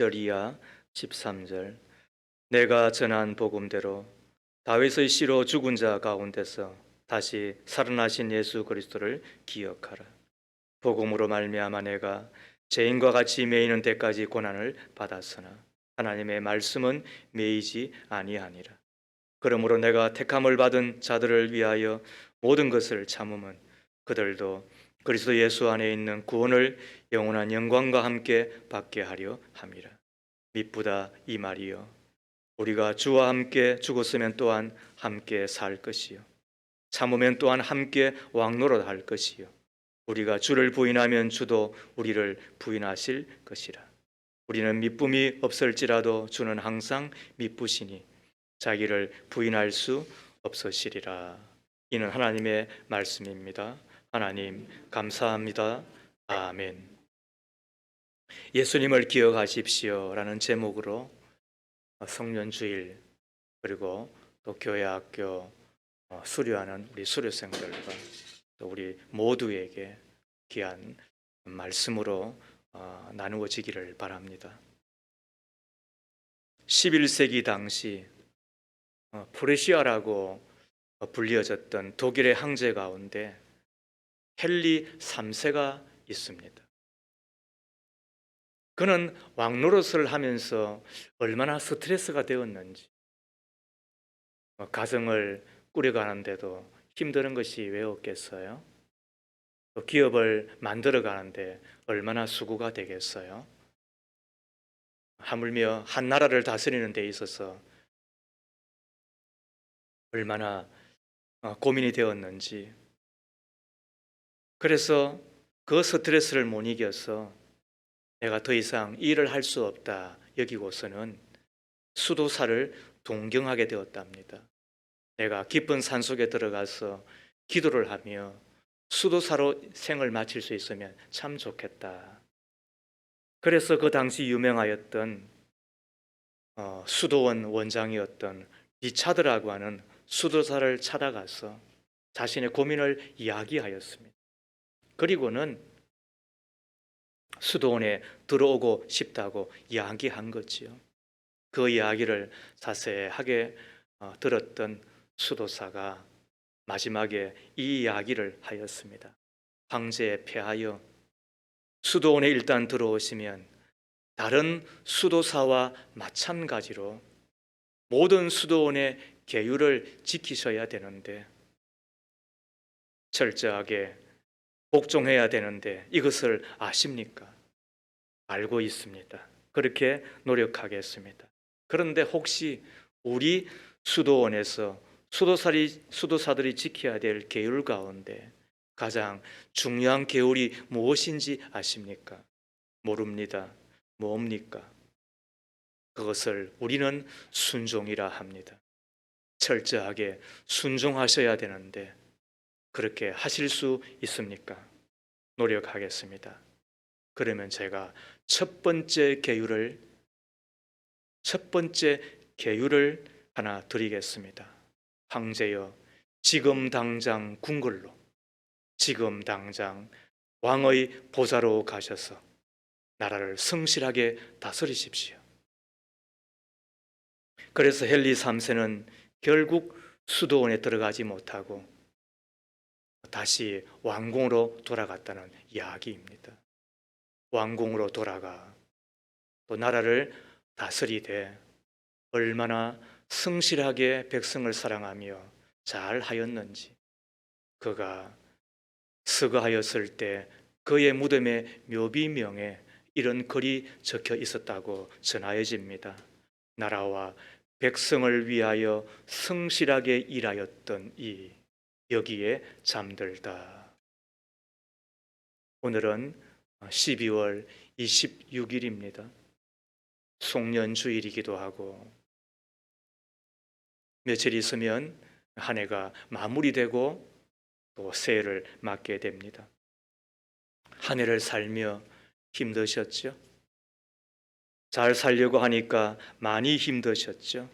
절이야 13절. 내가 전한 복음대로 다윗의 씨로 죽은 자 가운데서 다시 살아나신 예수 그리스도를 기억하라. 복음으로 말미암아 내가 죄인과 같이 매이는 데까지 고난을 받았으나 하나님의 말씀은 매이지 아니하니라. 그러므로 내가 택함을 받은 자들을 위하여 모든 것을 참음은 그들도 그리스도 예수 안에 있는 구원을 영원한 영광과 함께 받게 하려 함이라. 미쁘다 이 말이요, 우리가 주와 함께 죽었으면 또한 함께 살 것이요, 참으면 또한 함께 왕노릇 할 것이요, 우리가 주를 부인하면 주도 우리를 부인하실 것이라. 우리는 미쁨이 없을지라도 주는 항상 미쁘시니 자기를 부인할 수 없으시리라. 이는 하나님의 말씀입니다. 하나님 감사합니다. 아멘. 예수님을 기억하십시오라는 제목으로 성년주일 그리고 또 교회학교 수료하는 우리 수료생들과 또 우리 모두에게 귀한 말씀으로 나누어지기를 바랍니다. 11세기 당시 프레시아라고 불리어졌던 독일의 황제 가운데 헨리 3세가 있습니다. 그는 왕노릇을 하면서 얼마나 스트레스가 되었는지, 가정을 꾸려가는데도 힘든 것이 왜 없겠어요? 또 기업을 만들어가는데 얼마나 수고가 되겠어요? 하물며 한 나라를 다스리는 데 있어서 얼마나 고민이 되었는지. 그래서 그 스트레스를 못 이겨서 내가 더 이상 일을 할 수 없다 여기고서는 수도사를 동경하게 되었답니다. 내가 깊은 산속에 들어가서 기도를 하며 수도사로 생을 마칠 수 있으면 참 좋겠다. 그래서 그 당시 유명하였던 수도원 원장이었던 리차드라고 하는 수도사를 찾아가서 자신의 고민을 이야기하였습니다. 그리고는 수도원에 들어오고 싶다고 이야기한 거지요. 그 이야기를 자세하게 들었던 수도사가 마지막에 이 이야기를 하였습니다. 황제에 패하여 수도원에 일단 들어오시면 다른 수도사와 마찬가지로 모든 수도원의 계율을 지키셔야 되는데, 철저하게 복종해야 되는데 이것을 아십니까? 알고 있습니다. 그렇게 노력하겠습니다. 그런데 혹시 우리 수도원에서 수도사들이 지켜야 될 계율 가운데 가장 중요한 계율이 무엇인지 아십니까? 모릅니다. 뭡니까? 그것을 우리는 순종이라 합니다. 철저하게 순종하셔야 되는데 그렇게 하실 수 있습니까? 노력하겠습니다. 그러면 제가 첫 번째 계율을 하나 드리겠습니다. 황제여, 지금 당장 궁궐로, 지금 당장 왕의 보좌로 가셔서 나라를 성실하게 다스리십시오. 그래서 헨리 3세는 결국 수도원에 들어가지 못하고 다시 왕궁으로 돌아갔다는 이야기입니다. 왕궁으로 돌아가 또 나라를 다스리되 얼마나 성실하게 백성을 사랑하며 잘 하였는지, 그가 서거하였을 때 그의 무덤의 묘비명에 이런 글이 적혀 있었다고 전하여집니다. 나라와 백성을 위하여 성실하게 일하였던 이 여기에 잠들다. 오늘은 12월 26일입니다. 송년주일이기도 하고 며칠 있으면 한 해가 마무리되고 또 새해를 맞게 됩니다. 한 해를 살며 힘드셨죠? 잘 살려고 하니까 많이 힘드셨죠?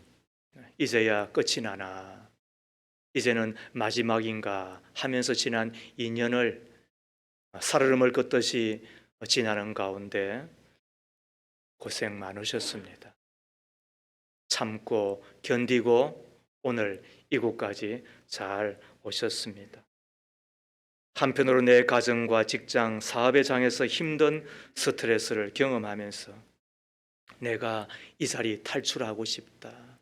이제야 끝이 나나, 이제는 마지막인가 하면서 지난 2년을 살얼음을 긋듯이 지나는 가운데 고생 많으셨습니다. 참고 견디고 오늘 이곳까지 잘 오셨습니다. 한편으로 내 가정과 직장, 사업의 장에서 힘든 스트레스를 경험하면서 내가 이 자리 탈출하고 싶다.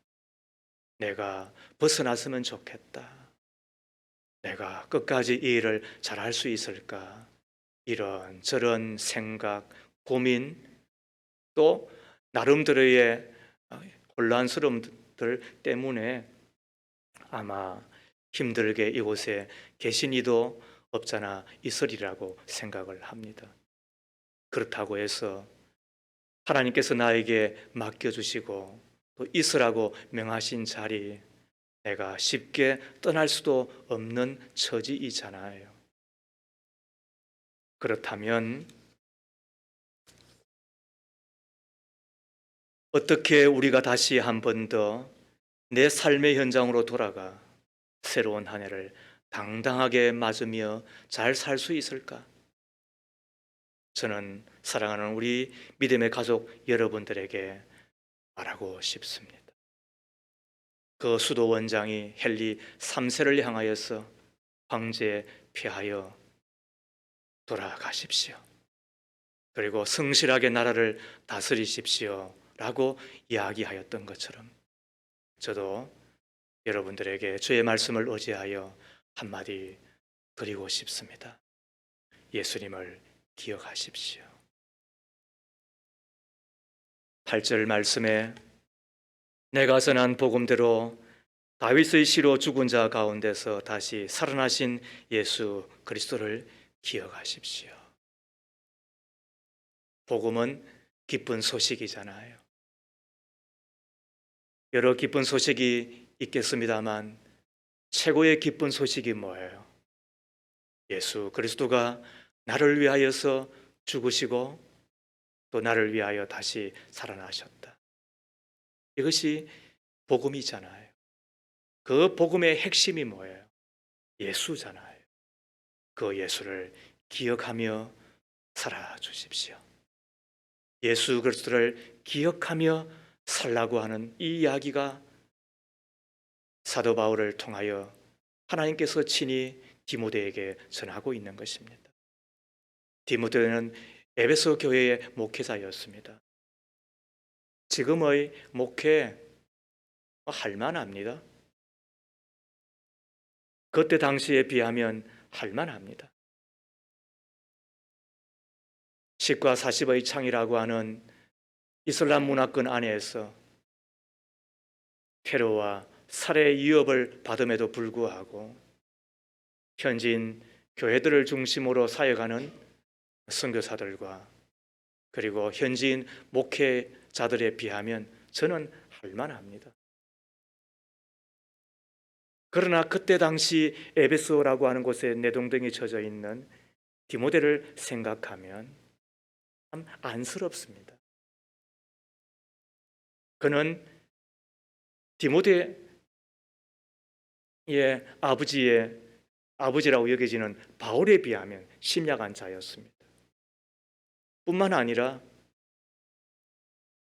내가 벗어났으면 좋겠다. 내가 끝까지 이 일을 잘할 수 있을까? 이런 저런 생각, 고민, 또 나름대로의 혼란스러움들 때문에 아마 힘들게 이곳에 계신 이도 없잖아 있으리라고 생각을 합니다. 그렇다고 해서 하나님께서 나에게 맡겨주시고 또 있으라고 명하신 자리, 내가 쉽게 떠날 수도 없는 처지이잖아요. 그렇다면 어떻게 우리가 다시 한 번 더 내 삶의 현장으로 돌아가 새로운 한 해를 당당하게 맞으며 잘 살 수 있을까? 저는 사랑하는 우리 믿음의 가족 여러분들에게 말하고 싶습니다. 그 수도 원장이 헨리 3세를 향하여서 황제에 피하여 돌아가십시오. 그리고 성실하게 나라를 다스리십시오. 라고 이야기하였던 것처럼 저도 여러분들에게 주의 말씀을 의지하여 한마디 드리고 싶습니다. 예수님을 기억하십시오. 8절 말씀에 내가 전한 복음대로 다윗의 씨로 죽은 자 가운데서 다시 살아나신 예수 그리스도를 기억하십시오. 복음은 기쁜 소식이잖아요. 여러 기쁜 소식이 있겠습니다만 최고의 기쁜 소식이 뭐예요? 예수 그리스도가 나를 위하여서 죽으시고 또 나를 위하여 다시 살아나셨다. 이것이 복음이잖아요. 그 복음의 핵심이 뭐예요? 예수잖아요. 그 예수를 기억하며 살아주십시오. 예수 그리스도를 기억하며 살라고 하는 이 이야기가 사도 바울을 통하여 하나님께서 친히 디모데에게 전하고 있는 것입니다. 디모데는 에베소 교회의 목회자였습니다. 지금의 목회 할만합니다. 그때 당시에 비하면 할만합니다. 10과 40의 창이라고 하는 이슬람 문화권 안에서 테러와 살해 위협을 받음에도 불구하고 현지인 교회들을 중심으로 사역하는 선교사들과 그리고 현지인 목회자들에 비하면 저는 할만합니다. 그러나 그때 당시 에베소라고 하는 곳에 내동댕이 쳐져 있는 디모데를 생각하면 참 안쓰럽습니다. 그는 디모데의 아버지라고 여겨지는 바울에 비하면 심약한 자였습니다. 뿐만 아니라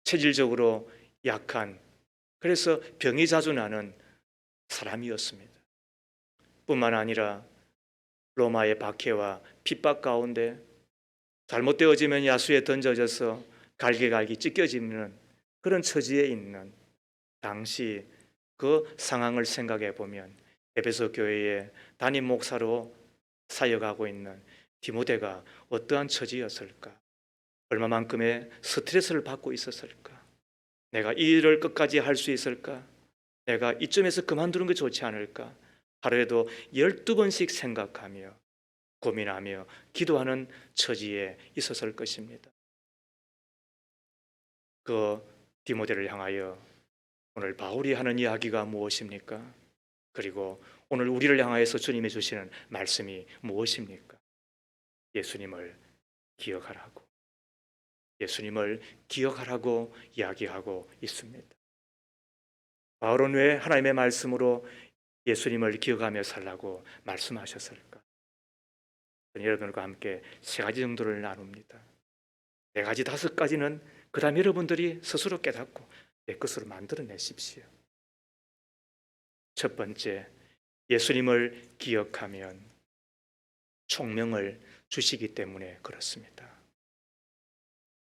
체질적으로 약한, 그래서 병이 자주 나는 사람이었습니다. 뿐만 아니라 로마의 박해와 핍박 가운데 잘못되어지면 야수에 던져져서 갈기갈기 찢겨지는 그런 처지에 있는 당시 그 상황을 생각해 보면 에베소 교회의 담임 목사로 사역하고 있는 디모데가 어떠한 처지였을까? 얼마만큼의 스트레스를 받고 있었을까? 내가 이 일을 끝까지 할 수 있을까? 내가 이쯤에서 그만두는 게 좋지 않을까? 하루에도 12번씩 생각하며 고민하며 기도하는 처지에 있었을 것입니다. 그 디모데를 향하여 오늘 바울이 하는 이야기가 무엇입니까? 그리고 오늘 우리를 향하여서 주님이 주시는 말씀이 무엇입니까? 예수님을 기억하라고. 예수님을 기억하라고 이야기하고 있습니다. 바울은 왜 하나님의 말씀으로 예수님을 기억하며 살라고 말씀하셨을까? 여러분과 함께 세 가지 정도를 나눕니다. 네 가지, 다섯 가지는 그 다음 여러분들이 스스로 깨닫고 내 것으로 만들어내십시오. 첫 번째, 예수님을 기억하면 총명을 주시기 때문에 그렇습니다.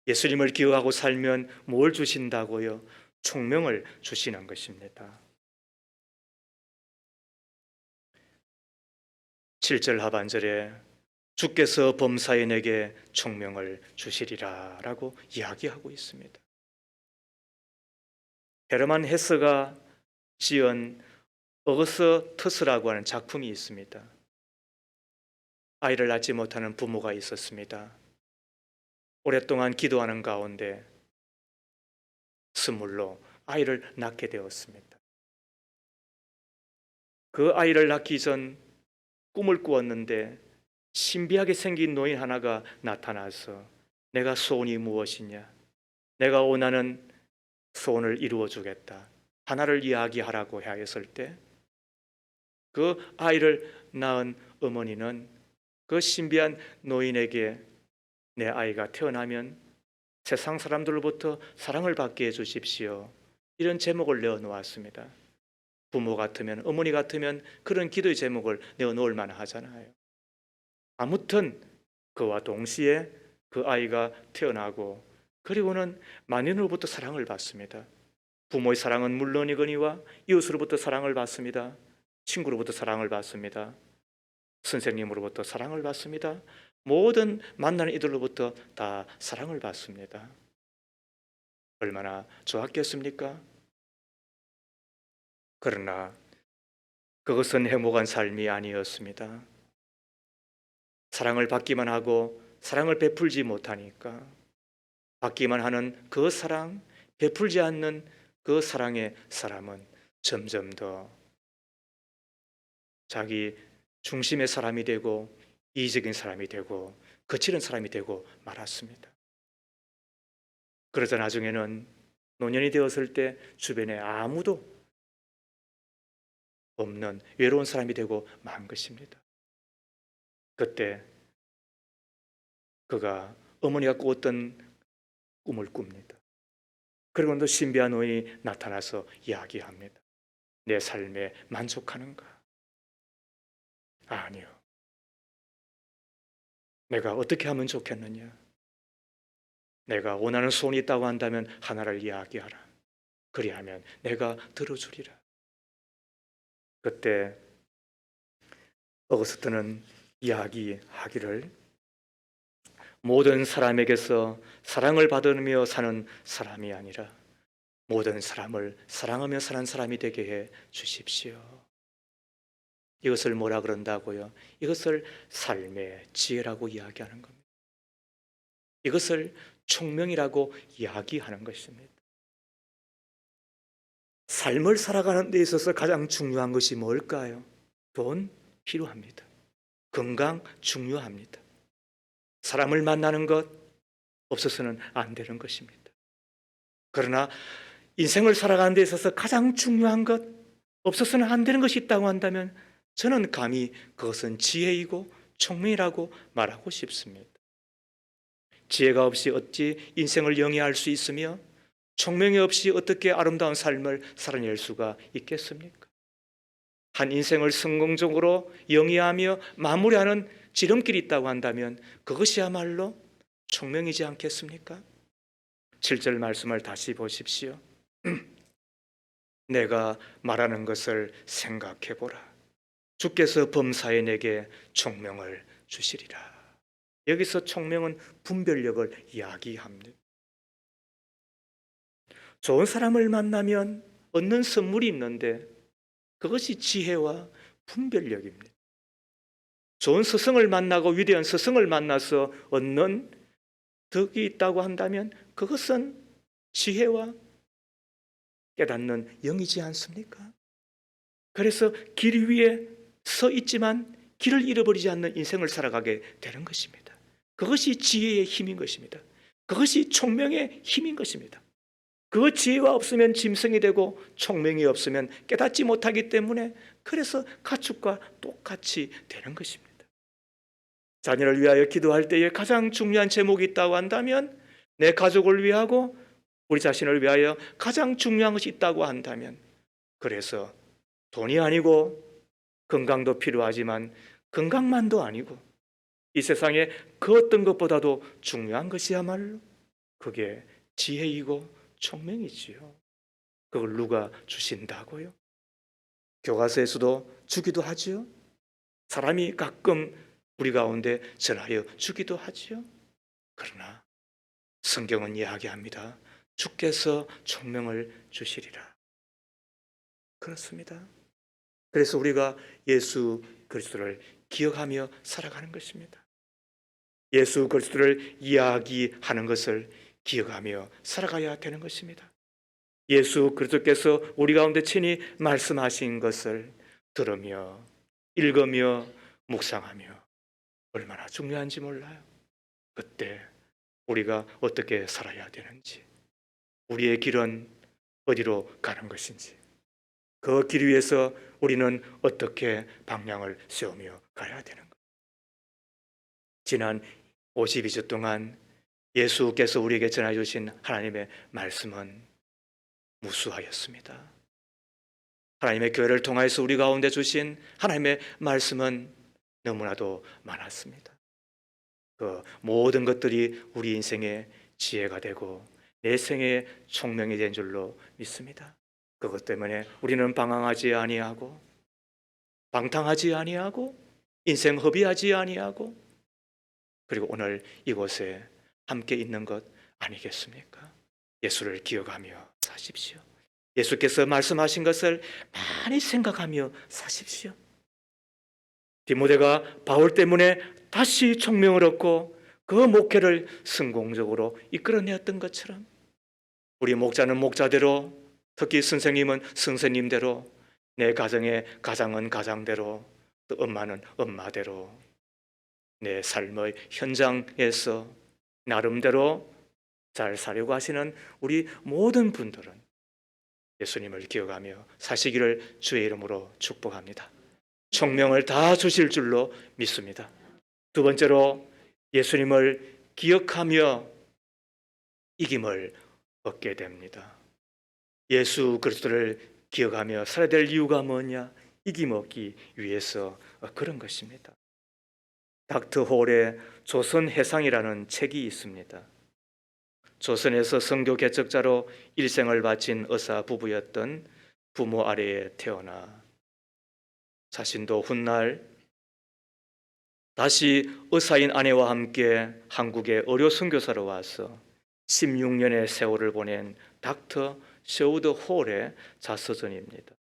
예수님을 기억하고 살면 뭘 주신다고요? 총명을 주시는 것입니다. 7절 하반절에 주께서 범사에 총명을 주시리라 라고 이야기하고 있습니다. 헤르만 헤세가 지은 어거스터스라고 하는 작품이 있습니다. 아이를 낳지 못하는 부모가 있었습니다. 오랫동안 기도하는 가운데 스물로 아이를 낳게 되었습니다. 그 아이를 낳기 전 꿈을 꾸었는데 신비하게 생긴 노인 하나가 나타나서 내가 소원이 무엇이냐? 내가 원하는 소원을 이루어 주겠다. 하나를 이야기하라고 하였을 때 그 아이를 낳은 어머니는 그 신비한 노인에게 내 아이가 태어나면 세상 사람들로부터 사랑을 받게 해주십시오. 이런 제목을 내어놓았습니다. 부모 같으면, 어머니 같으면 그런 기도의 제목을 내어놓을 만하잖아요. 아무튼 그와 동시에 그 아이가 태어나고 그리고는 만인으로부터 사랑을 받습니다. 부모의 사랑은 물론이거니와 이웃으로부터 사랑을 받습니다. 친구로부터 사랑을 받습니다. 선생님으로부터 사랑을 받습니다. 모든 만나는 이들로부터 다 사랑을 받습니다. 얼마나 좋았겠습니까? 그러나 그것은 행복한 삶이 아니었습니다. 사랑을 받기만 하고 사랑을 베풀지 못하니까 받기만 하는 그 사랑, 베풀지 않는 그 사랑의 사람은 점점 더 자기 중심의 사람이 되고 이기적인 사람이 되고 거칠은 사람이 되고 말았습니다. 그러자 나중에는 노년이 되었을 때 주변에 아무도 없는 외로운 사람이 되고 만 것입니다. 그때 그가 어머니가 꾸었던 꿈을 꿉니다. 그리고 또 신비한 노인이 나타나서 이야기합니다. 내 삶에 만족하는가? 아니요. 내가 어떻게 하면 좋겠느냐? 내가 원하는 소원이 있다고 한다면 하나를 이야기하라. 그리하면 내가 들어주리라. 그때 어거스트는 이야기하기를 모든 사람에게서 사랑을 받으며 사는 사람이 아니라 모든 사람을 사랑하며 사는 사람이 되게 해 주십시오. 이것을 뭐라 그런다고요? 이것을 삶의 지혜라고 이야기하는 겁니다. 이것을 총명이라고 이야기하는 것입니다. 삶을 살아가는 데 있어서 가장 중요한 것이 뭘까요? 돈 필요합니다. 건강 중요합니다. 사람을 만나는 것 없어서는 안 되는 것입니다. 그러나 인생을 살아가는 데 있어서 가장 중요한 것 없어서는 안 되는 것이 있다고 한다면 저는 감히 그것은 지혜이고 총명이라고 말하고 싶습니다. 지혜가 없이 어찌 인생을 영위할 수 있으며 총명이 없이 어떻게 아름다운 삶을 살아낼 수가 있겠습니까? 한 인생을 성공적으로 영위하며 마무리하는 지름길이 있다고 한다면 그것이야말로 총명이지 않겠습니까? 7절 말씀을 다시 보십시오. 내가 말하는 것을 생각해 보라. 주께서 범사에 내게 총명을 주시리라. 여기서 총명은 분별력을 이야기합니다. 좋은 사람을 만나면 얻는 선물이 있는데 그것이 지혜와 분별력입니다. 좋은 스승을 만나고 위대한 스승을 만나서 얻는 덕이 있다고 한다면 그것은 지혜와 깨닫는 영이지 않습니까? 그래서 길 위에 서 있지만 길을 잃어버리지 않는 인생을 살아가게 되는 것입니다. 그것이 지혜의 힘인 것입니다. 그것이 총명의 힘인 것입니다. 그 지혜가 없으면 짐승이 되고 총명이 없으면 깨닫지 못하기 때문에 그래서 가축과 똑같이 되는 것입니다. 자녀를 위하여 기도할 때에 가장 중요한 제목이 있다고 한다면 내 가족을 위하고 우리 자신을 위하여 가장 중요한 것이 있다고 한다면, 그래서 돈이 아니고 건강도 필요하지만 건강만도 아니고 이 세상에 그 어떤 것보다도 중요한 것이야말로 그게 지혜이고 총명이지요. 그걸 누가 주신다고요? 교과서에서도 주기도 하지요. 사람이 가끔 우리 가운데 전하여 주기도 하지요. 그러나 성경은 이야기합니다. 주께서 총명을 주시리라. 그렇습니다. 그래서 우리가 예수 그리스도를 기억하며 살아가는 것입니다. 예수 그리스도를 이야기하는 것을 기억하며 살아가야 되는 것입니다. 예수 그리스도께서 우리 가운데 친히 말씀하신 것을 들으며 읽으며 묵상하며 얼마나 중요한지 몰라요. 그때 우리가 어떻게 살아야 되는지, 우리의 길은 어디로 가는 것인지, 그 길 위에서 우리는 어떻게 방향을 세우며 가야 되는 것. 지난 52주 동안 예수께서 우리에게 전해 주신 하나님의 말씀은 무수하였습니다. 하나님의 교회를 통하여서 우리 가운데 주신 하나님의 말씀은 너무나도 많았습니다. 그 모든 것들이 우리 인생의 지혜가 되고 내 생의 총명이 된 줄로 믿습니다. 그것 때문에 우리는 방황하지 아니하고 방탕하지 아니하고 인생 허비하지 아니하고 그리고 오늘 이곳에 함께 있는 것 아니겠습니까? 예수를 기억하며 사십시오. 예수께서 말씀하신 것을 많이 생각하며 사십시오. 디모데가 바울 때문에 다시 총명을 얻고 그 목회를 성공적으로 이끌어내었던 것처럼 우리 목자는 목자대로, 특히 선생님은 선생님대로, 내 가정의 가장은 가장대로, 또 엄마는 엄마대로 내 삶의 현장에서 나름대로 잘 살려고 하시는 우리 모든 분들은 예수님을 기억하며 사시기를 주의 이름으로 축복합니다. 총명을 다 주실 줄로 믿습니다. 두 번째로 예수님을 기억하며 이김을 얻게 됩니다. 예수 그리스도를 기억하며 살아야 될 이유가 뭐냐? 이김 얻기 위해서 그런 것입니다. 닥터 홀의 조선 해상이라는 책이 있습니다. 조선에서 선교 개척자로 일생을 바친 의사 부부였던 부모 아래에 태어나 자신도 훗날 다시 의사인 아내와 함께 한국에 의료 선교사로 와서 16년의 세월을 보낸 닥터 셔우드 홀의 자서전입니다.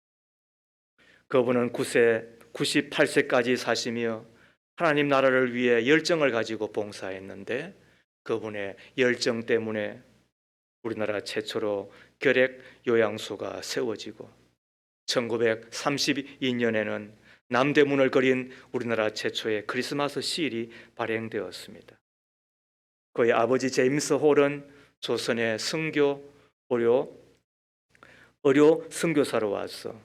그분은 98세까지 사시며 하나님 나라를 위해 열정을 가지고 봉사했는데 그분의 열정 때문에 우리나라 최초로 결핵 요양소가 세워지고 1932년에는 남대문을 그린 우리나라 최초의 크리스마스 시일이 발행되었습니다. 그의 아버지 제임스 홀은 조선의 의료 선교사로 와서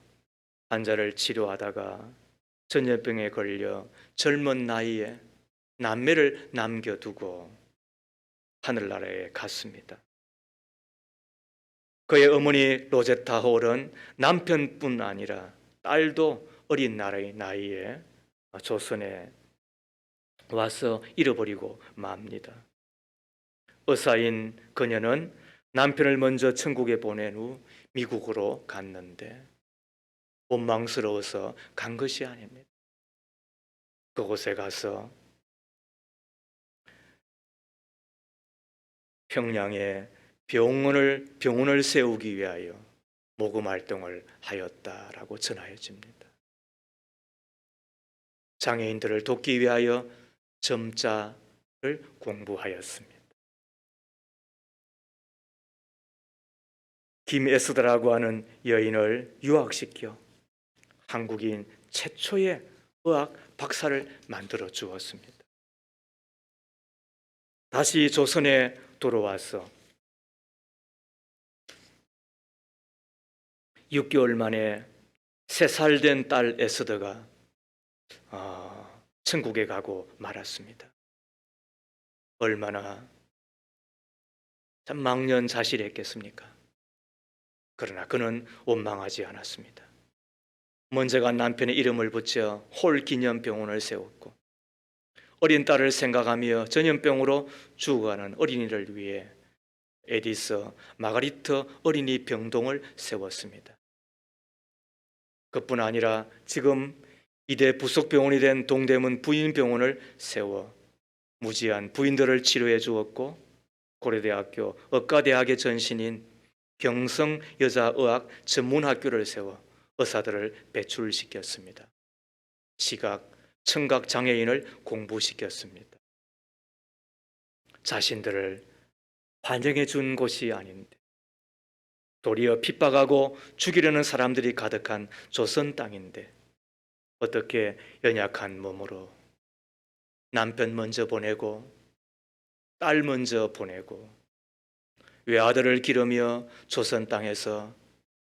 환자를 치료하다가 전염병에 걸려 젊은 나이에 남매를 남겨두고 하늘나라에 갔습니다. 그의 어머니 로제타 홀은 남편뿐 아니라 딸도 어린 나이에 조선에 와서 잃어버리고 맙니다. 의사인 그녀는 남편을 먼저 천국에 보낸 후 미국으로 갔는데 원망스러워서 간 것이 아닙니다. 그곳에 가서 평양에 병원을 세우기 위하여 모금 활동을 하였다라고 전하여집니다. 장애인들을 돕기 위하여 점자를 공부하였습니다. 김에스더라고 하는 여인을 유학시켜 한국인 최초의 의학 박사를 만들어 주었습니다. 다시 조선에 돌아와서 6개월 만에 3살 된 딸 에스더가 천국에 가고 말았습니다. 얼마나 참 망연자실했겠습니까? 그러나 그는 원망하지 않았습니다. 먼저가 남편의 이름을 붙여 홀 기념병원을 세웠고 어린 딸을 생각하며 전염병으로 죽어가는 어린이를 위해 에디스 마가리트 어린이 병동을 세웠습니다. 그뿐 아니라 지금 이대 부속병원이 된 동대문 부인병원을 세워 무지한 부인들을 치료해 주었고 고려대학교 의과대학의 전신인 경성여자의학 전문학교를 세워 의사들을 배출시켰습니다. 시각, 청각 장애인을 공부시켰습니다. 자신들을 환영해 준 곳이 아닌데 도리어 핍박하고 죽이려는 사람들이 가득한 조선 땅인데 어떻게 연약한 몸으로 남편 먼저 보내고 딸 먼저 보내고 외아들을 기르며 조선 땅에서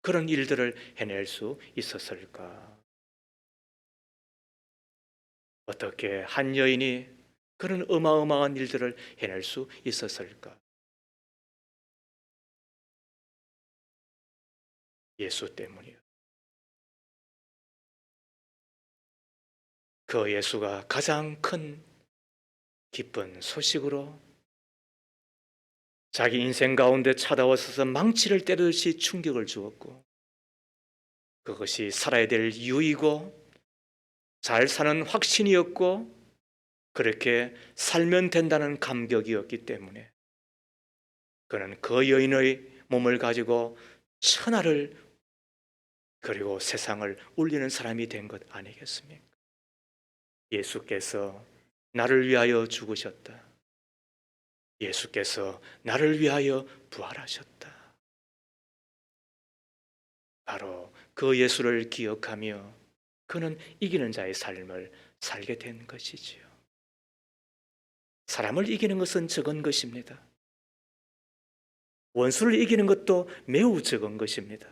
그런 일들을 해낼 수 있었을까? 어떻게 한 여인이 그런 어마어마한 일들을 해낼 수 있었을까? 예수 때문이요. 그 예수가 가장 큰 기쁜 소식으로 자기 인생 가운데 찾아와서 망치를 때리듯이 충격을 주었고 그것이 살아야 될 이유이고 잘 사는 확신이었고 그렇게 살면 된다는 감격이었기 때문에 그는 그 여인의 몸을 가지고 천하를 그리고 세상을 울리는 사람이 된 것 아니겠습니까? 예수께서 나를 위하여 죽으셨다. 예수께서 나를 위하여 부활하셨다. 바로 그 예수를 기억하며 그는 이기는 자의 삶을 살게 된 것이지요. 사람을 이기는 것은 적은 것입니다. 원수를 이기는 것도 매우 적은 것입니다.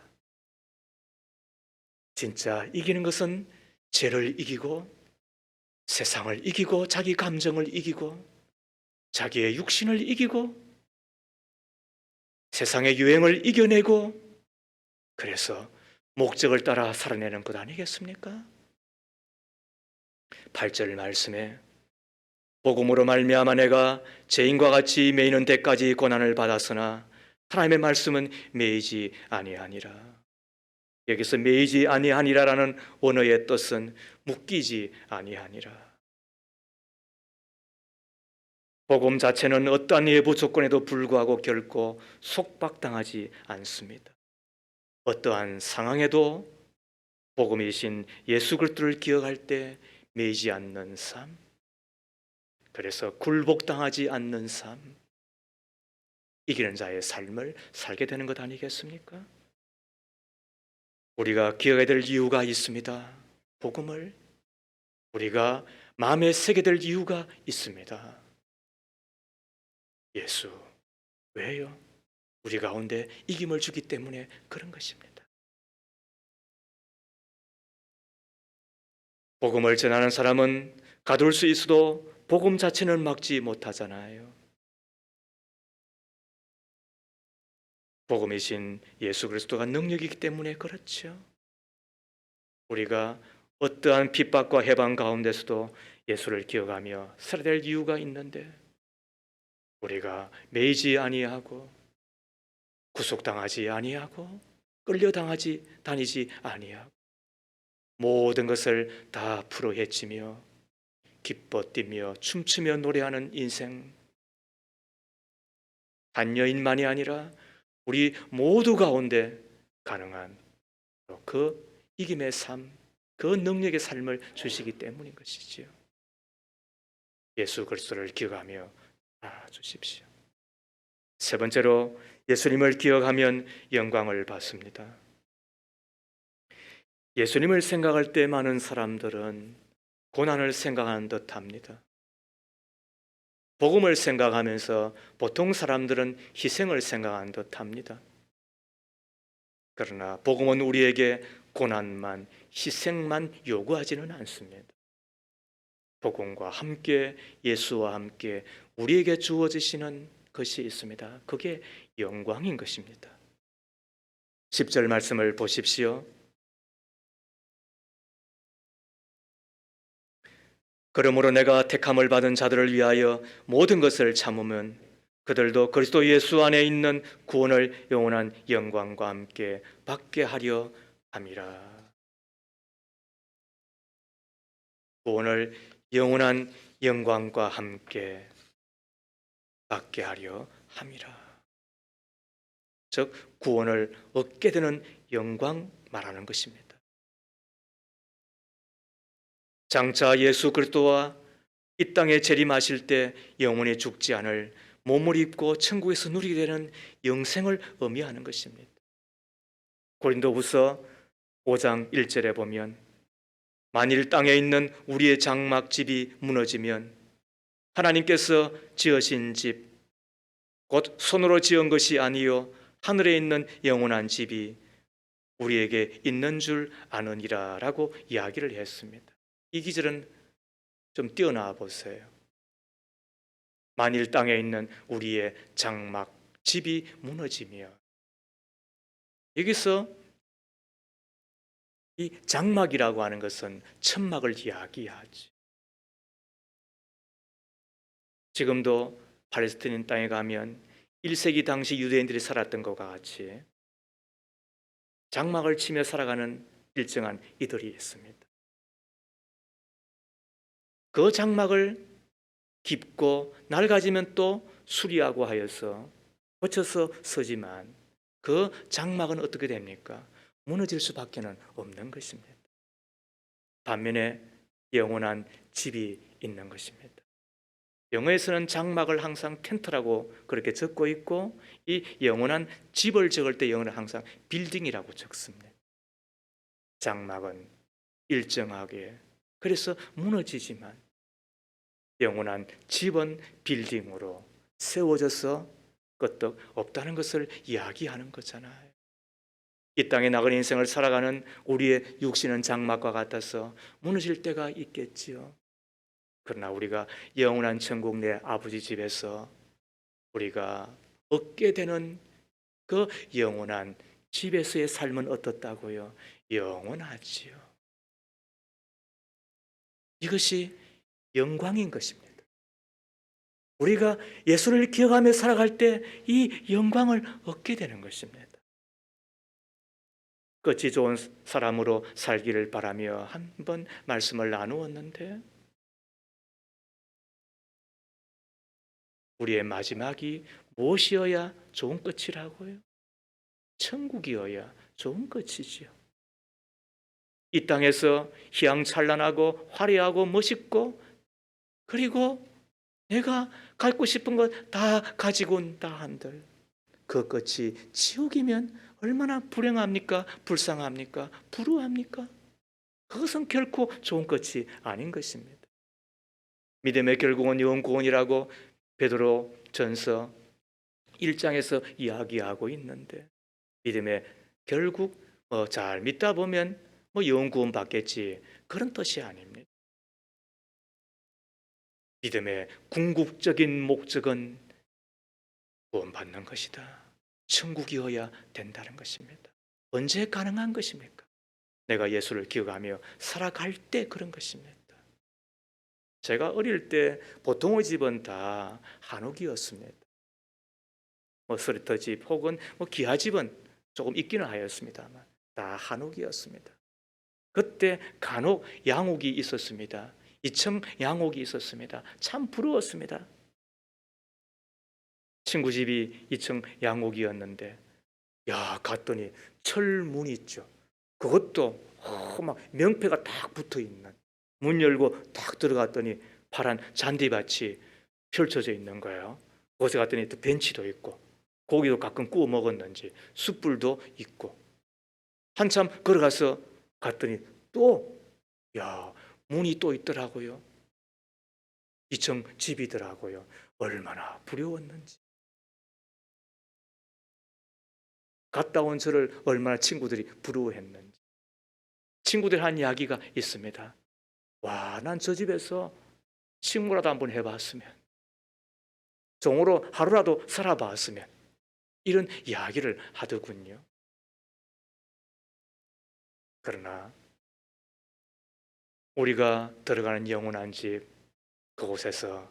진짜 이기는 것은 죄를 이기고 세상을 이기고 자기 감정을 이기고 자기의 육신을 이기고 세상의 유행을 이겨내고 그래서 목적을 따라 살아내는 것 아니겠습니까? 8절 말씀에 복음으로 말미암아 내가 죄인과 같이 매이는 데까지 고난을 받았으나 하나님의 말씀은 매이지 아니하니라. 여기서 매이지 아니하니라라는 원어의 뜻은 묶이지 아니하니라. 복음 자체는 어떠한 외부 조건에도 불구하고 결코 속박당하지 않습니다. 어떠한 상황에도 복음이신 예수 그리스도를 기억할 때 매이지 않는 삶, 그래서 굴복당하지 않는 삶, 이기는 자의 삶을 살게 되는 것 아니겠습니까? 우리가 기억해야 될 이유가 있습니다. 복음을 우리가 마음에 새게 될 이유가 있습니다. 예수, 왜요? 우리 가운데 이김을 주기 때문에 그런 것입니다. 복음을 전하는 사람은 가둘 수 있어도 복음 자체는 막지 못하잖아요. 복음이신 예수 그리스도가 능력이기 때문에 그렇죠. 우리가 어떠한 핍박과 해방 가운데서도 예수를 기억하며 살아야 될 이유가 있는데 우리가 매이지 아니하고 구속당하지 아니하고 끌려당하지 다니지 아니하고 모든 것을 다 풀어헤치며 기뻐 뛰며 춤추며 노래하는 인생, 한 여인만이 아니라 우리 모두 가운데 가능한 그 이김의 삶, 그 능력의 삶을 주시기 때문인 것이지요. 예수 그리스도를 기억하며 살아주십시오. 세 번째로 예수님을 기억하면 영광을 받습니다. 예수님을 생각할 때 많은 사람들은 고난을 생각하는 듯 합니다. 복음을 생각하면서 보통 사람들은 희생을 생각하는 듯 합니다. 그러나 복음은 우리에게 고난만, 희생만 요구하지는 않습니다. 복음과 함께 예수와 함께 우리에게 주어지시는 것이 있습니다. 그게 영광인 것입니다. 10절 말씀을 보십시오. 그러므로 내가 택함을 받은 자들을 위하여 모든 것을 참으면 그들도 그리스도 예수 안에 있는 구원을 영원한 영광과 함께 받게 하려 함이라. 구원을 영원한 영광과 함께 받게 하려 함이라. 즉 구원을 얻게 되는 영광 말하는 것입니다. 장차 예수 그리스도와 이 땅에 재림하실 때 영원히 죽지 않을 몸을 입고 천국에서 누리게 되는 영생을 의미하는 것입니다. 고린도후서 5장 1절에 보면 만일 땅에 있는 우리의 장막집이 무너지면 하나님께서 지으신 집 곧 손으로 지은 것이 아니요 하늘에 있는 영원한 집이 우리에게 있는 줄 아느니라 라고 이야기를 했습니다. 이 기절은 좀 뛰어나 보세요. 만일 땅에 있는 우리의 장막 집이 무너지며, 여기서 이 장막이라고 하는 것은 천막을 이야기하지. 지금도 팔레스타인 땅에 가면 1세기 당시 유대인들이 살았던 것과 같이 장막을 치며 살아가는 일정한 이들이 있습니다. 그 장막을 깊고 낡아지면 또 수리하고 하여서 고쳐서 서지만 그 장막은 어떻게 됩니까? 무너질 수밖에 없는 것입니다. 반면에 영원한 집이 있는 것입니다. 영어에서는 장막을 항상 텐트라고 그렇게 적고 있고 이 영원한 집을 적을 때 영어는 항상 빌딩이라고 적습니다. 장막은 일정하게 그래서 무너지지만 영원한 집은 빌딩으로 세워져서 끄떡 없다는 것을 이야기하는 거잖아요. 이 땅에 나그네 인생을 살아가는 우리의 육신은 장막과 같아서 무너질 때가 있겠지요. 그러나 우리가 영원한 천국 내 아버지 집에서 우리가 얻게 되는 그 영원한 집에서의 삶은 어떻다고요? 영원하지요. 이것이 영광인 것입니다. 우리가 예수를 기억하며 살아갈 때 이 영광을 얻게 되는 것입니다. 끝이 좋은 사람으로 살기를 바라며 한번 말씀을 나누었는데 우리의 마지막이 무엇이어야 좋은 끝이라고요? 천국이어야 좋은 끝이지요. 이 땅에서 희양찬란하고 화려하고 멋있고 그리고 내가 갖고 싶은 것 다 가지고 온다 한들 그 끝이 지옥이면 얼마나 불행합니까? 불쌍합니까? 불우합니까? 그것은 결코 좋은 끝이 아닌 것입니다. 믿음의 결국은 영원 구원이라고 베드로 전서 1장에서 이야기하고 있는데 믿음의 결국 잘 믿다 보면 영원 구원 받겠지 그런 뜻이 아닙니다. 믿음의 궁극적인 목적은 구원받는 것이다. 천국이어야 된다는 것입니다. 언제 가능한 것입니까? 내가 예수를 기억하며 살아갈 때 그런 것입니다. 제가 어릴 때 보통의 집은 다 한옥이었습니다. 스리터집 혹은 기아집은 조금 있기는 하였습니다만 다 한옥이었습니다. 그때 간혹 양옥이 있었습니다. 2층 양옥이 있었습니다. 참 부러웠습니다. 친구 집이 2층 양옥이었는데 갔더니 철문 있죠. 그것도 막 명패가 딱 붙어 있는 문 열고 딱 들어갔더니 파란 잔디밭이 펼쳐져 있는 거예요. 거기서 갔더니 또 벤치도 있고 고기도 가끔 구워 먹었는지 숯불도 있고 한참 걸어가서 갔더니 또 문이 또 있더라고요. 2층 집이더라고요. 얼마나 부러웠는지. 갔다 온 저를 얼마나 친구들이 부러워했는지. 친구들 한 이야기가 있습니다. 난 저 집에서 식모라도 한번 해봤으면 종으로 하루라도 살아봤으면, 이런 이야기를 하더군요. 그러나 우리가 들어가는 영원한 집, 그곳에서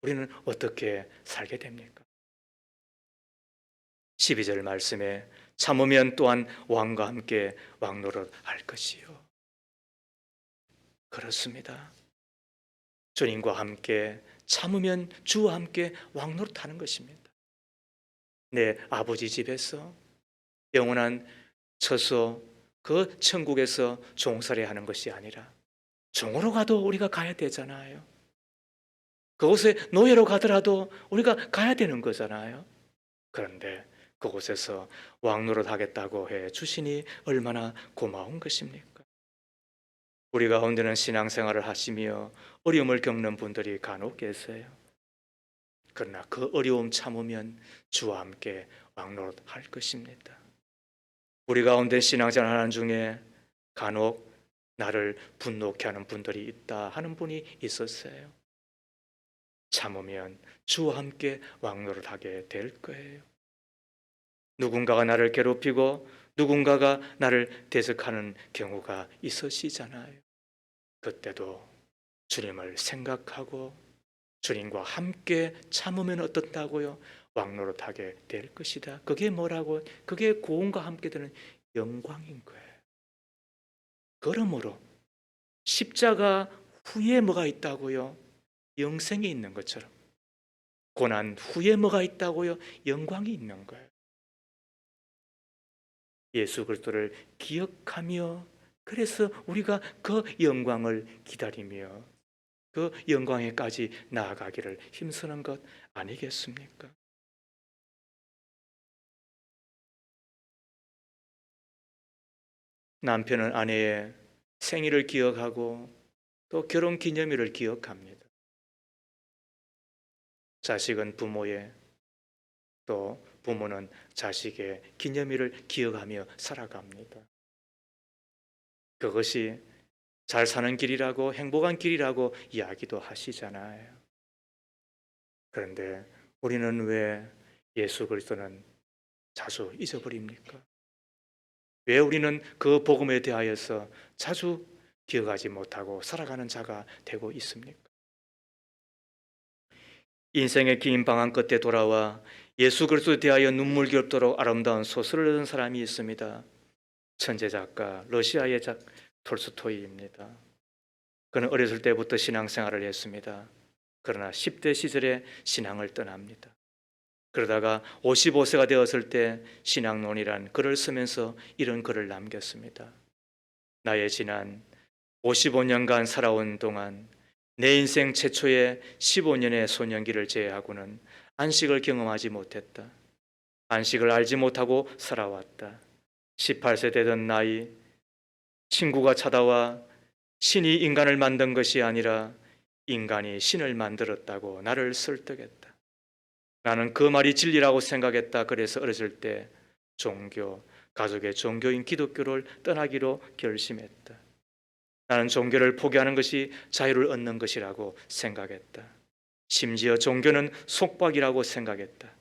우리는 어떻게 살게 됩니까? 12절 말씀에 참으면 또한 왕과 함께 왕노릇 할 것이요. 그렇습니다. 주님과 함께 참으면 주와 함께 왕노릇 하는 것입니다. 내 아버지 집에서 영원한 처소, 그 천국에서 종살이 하는 것이 아니라 종으로 가도 우리가 가야 되잖아요. 그곳에 노예로 가더라도 우리가 가야 되는 거잖아요. 그런데 그곳에서 왕노릇 하겠다고 해 주시니 얼마나 고마운 것입니까? 우리 가운데는 신앙생활을 하시며 어려움을 겪는 분들이 간혹 계세요. 그러나 그 어려움 참으면 주와 함께 왕노릇 할 것입니다. 우리 가운데 신앙생활 하는 중에 간혹 나를 분노케 하는 분들이 있다 하는 분이 있었어요. 참으면 주와 함께 왕노릇 하게 될 거예요. 누군가가 나를 괴롭히고 누군가가 나를 대적하는 경우가 있으시잖아요. 그때도 주님을 생각하고 주님과 함께 참으면 어떻다고요? 왕노릇하게 될 것이다. 그게 뭐라고? 그게 고음과 함께 되는 영광인 거예요. 그러므로 십자가 후에 뭐가 있다고요? 영생이 있는 것처럼 고난 후에 뭐가 있다고요? 영광이 있는 거예요. 예수 그리스도를 기억하며, 그래서 우리가 그 영광을 기다리며 그 영광에까지 나아가기를 힘쓰는 것 아니겠습니까? 남편은 아내의 생일을 기억하고 또 결혼 기념일을 기억합니다. 자식은 부모의, 또 부모는 자식의 기념일을 기억하며 살아갑니다. 그것이 잘 사는 길이라고, 행복한 길이라고 이야기도 하시잖아요. 그런데 우리는 왜 예수 그리스도는 자주 잊어버립니까? 왜 우리는 그 복음에 대하여서 자주 기억하지 못하고 살아가는 자가 되고 있습니까? 인생의 긴 방황 끝에 돌아와 예수 그리스도에 대하여 눈물겹도록 아름다운 소설을 쓴 사람이 있습니다. 천재 작가, 러시아의 톨스토이입니다. 그는 어렸을 때부터 신앙생활을 했습니다. 그러나 10대 시절에 신앙을 떠납니다. 그러다가 55세가 되었을 때 신앙론이란 글을 쓰면서 이런 글을 남겼습니다. 나의 지난 55년간 살아온 동안 내 인생 최초의 15년의 소년기를 제외하고는 안식을 경험하지 못했다. 안식을 알지 못하고 살아왔다. 18세 되던 나이, 친구가 찾아와 신이 인간을 만든 것이 아니라 인간이 신을 만들었다고 나를 설득했다. 나는 그 말이 진리라고 생각했다. 그래서 어렸을 때 가족의 종교인 기독교를 떠나기로 결심했다. 나는 종교를 포기하는 것이 자유를 얻는 것이라고 생각했다. 심지어 종교는 속박이라고 생각했다.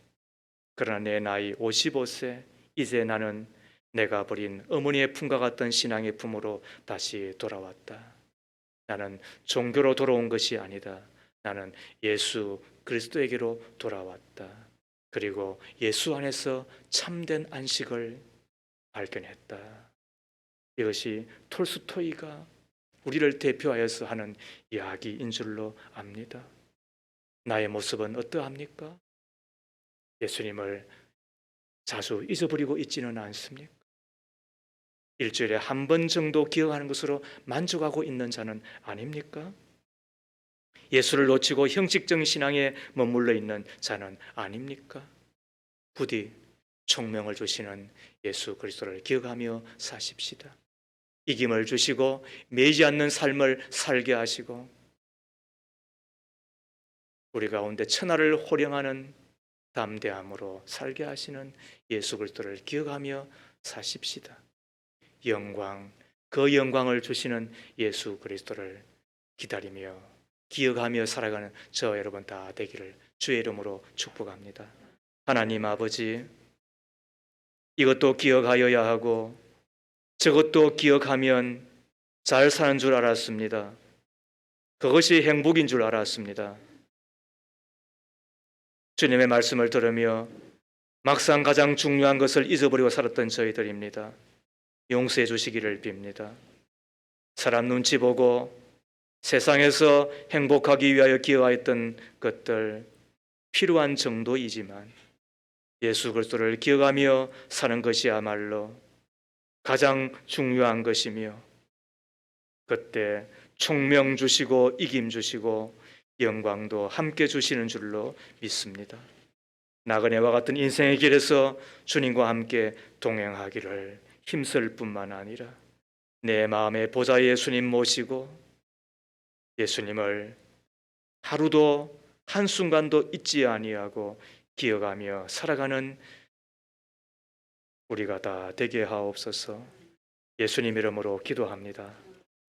그러나 내 나이 55세, 이제 나는 내가 버린 어머니의 품과 같은 신앙의 품으로 다시 돌아왔다. 나는 종교로 돌아온 것이 아니다. 나는 예수 그리스도에게로 돌아왔다. 그리고 예수 안에서 참된 안식을 발견했다. 이것이 톨스토이가 우리를 대표하여서 하는 이야기인 줄로 압니다. 나의 모습은 어떠합니까? 예수님을 자주 잊어버리고 있지는 않습니까? 일주일에 한 번 정도 기억하는 것으로 만족하고 있는 자는 아닙니까? 예수를 놓치고 형식적인 신앙에 머물러 있는 자는 아닙니까? 부디 총명을 주시는 예수 그리스도를 기억하며 사십시다. 이김을 주시고 매이지 않는 삶을 살게 하시고 우리 가운데 천하를 호령하는 담대함으로 살게 하시는 예수 그리스도를 기억하며 사십시다. 영광, 그 영광을 주시는 예수 그리스도를 기다리며 기억하며 살아가는 저 여러분 다 되기를 주의 이름으로 축복합니다. 하나님 아버지, 이것도 기억하여야 하고 저것도 기억하면 잘 사는 줄 알았습니다. 그것이 행복인 줄 알았습니다. 주님의 말씀을 들으며 막상 가장 중요한 것을 잊어버리고 살았던 저희들입니다. 용서해 주시기를 빕니다. 사람 눈치 보고 세상에서 행복하기 위하여 기여하였던 것들 필요한 정도이지만 예수 그리스도를 기억하며 사는 것이야말로 가장 중요한 것이며 그때 총명 주시고 이김 주시고 영광도 함께 주시는 줄로 믿습니다. 나그네와 같은 인생의 길에서 주님과 함께 동행하기를 힘쓸 뿐만 아니라 내 마음의 보좌 예수님 모시고 예수님을 하루도 한순간도 잊지 아니하고 기억하며 살아가는 우리가 다 되게 하옵소서. 예수님 이름으로 기도합니다.